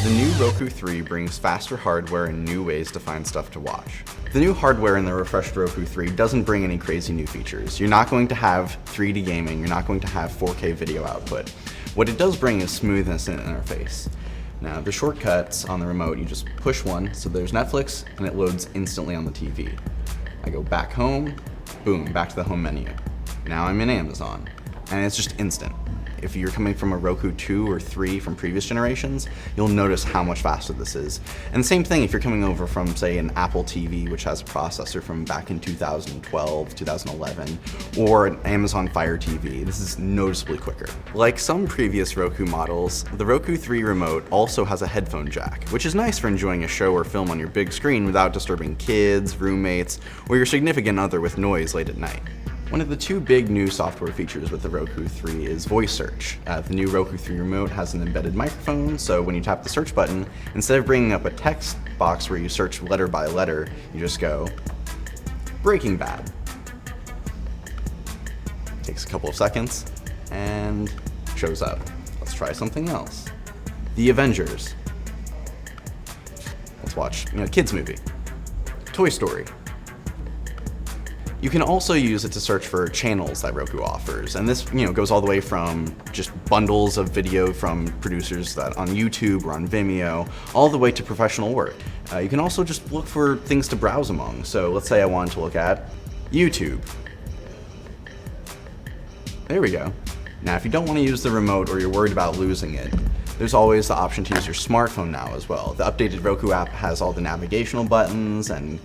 The new Roku 3 brings faster hardware and new ways to find stuff to watch. The new hardware in the refreshed Roku 3 doesn't bring any crazy new features. You're not going to have 3D gaming, you're not going to have 4K video output. What it does bring is smoothness in the interface. Now, the shortcuts on the remote, you just push one, so there's Netflix, and it loads instantly on the TV. I go back home, boom, back to the home menu. Now I'm in Amazon, and it's just instant. If you're coming from a Roku 2 or 3 from previous generations, you'll notice how much faster this is. And the same thing if you're coming over from, say, an Apple TV, which has a processor from back in 2012, 2011, or an Amazon Fire TV, this is noticeably quicker. Like some previous Roku models, the Roku 3 remote also has a headphone jack, which is nice for enjoying a show or film on your big screen without disturbing kids, roommates, or your significant other with noise late at night. One of the two big new software features with the Roku 3 is voice search. The new Roku 3 remote has an embedded microphone, so when you tap the search button, instead of bringing up a text box where you search letter by letter, you just go, Breaking Bad. Takes a couple of seconds, and shows up. Let's try something else. The Avengers. Let's watch, a kid's movie. Toy Story. You can also use it to search for channels that Roku offers, and this goes all the way from just bundles of video from producers that on YouTube or on Vimeo, all the way to professional work. You can also just look for things to browse among. So let's say I wanted to look at YouTube. There we go. Now if you don't want to use the remote or you're worried about losing it, there's always the option to use your smartphone now as well. The updated Roku app has all the navigational buttons and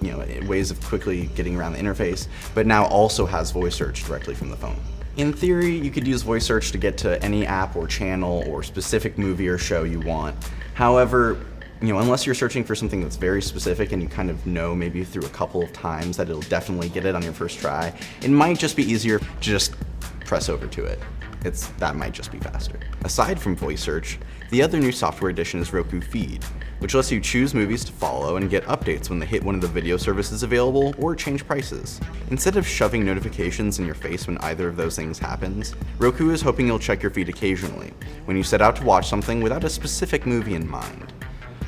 ways of quickly getting around the interface, but now also has voice search directly from the phone. In theory, you could use voice search to get to any app or channel or specific movie or show you want. However, unless you're searching for something that's very specific and you kind of know maybe through a couple of times that it'll definitely get it on your first try, it might just be easier to just press over to it. That might just be faster. Aside from voice search, the other new software addition is Roku Feed, which lets you choose movies to follow and get updates when they hit one of the video services available or change prices. Instead of shoving notifications in your face when either of those things happens, Roku is hoping you'll check your feed occasionally when you set out to watch something without a specific movie in mind.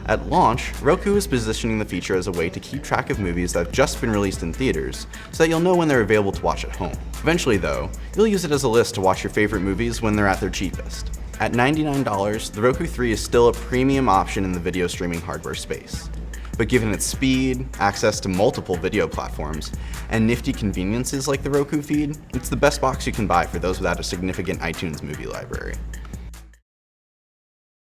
At launch, Roku is positioning the feature as a way to keep track of movies that have just been released in theaters, so that you'll know when they're available to watch at home. Eventually though, you'll use it as a list to watch your favorite movies when they're at their cheapest. At $99, the Roku 3 is still a premium option in the video streaming hardware space. But given its speed, access to multiple video platforms, and nifty conveniences like the Roku Feed, it's the best box you can buy for those without a significant iTunes movie library.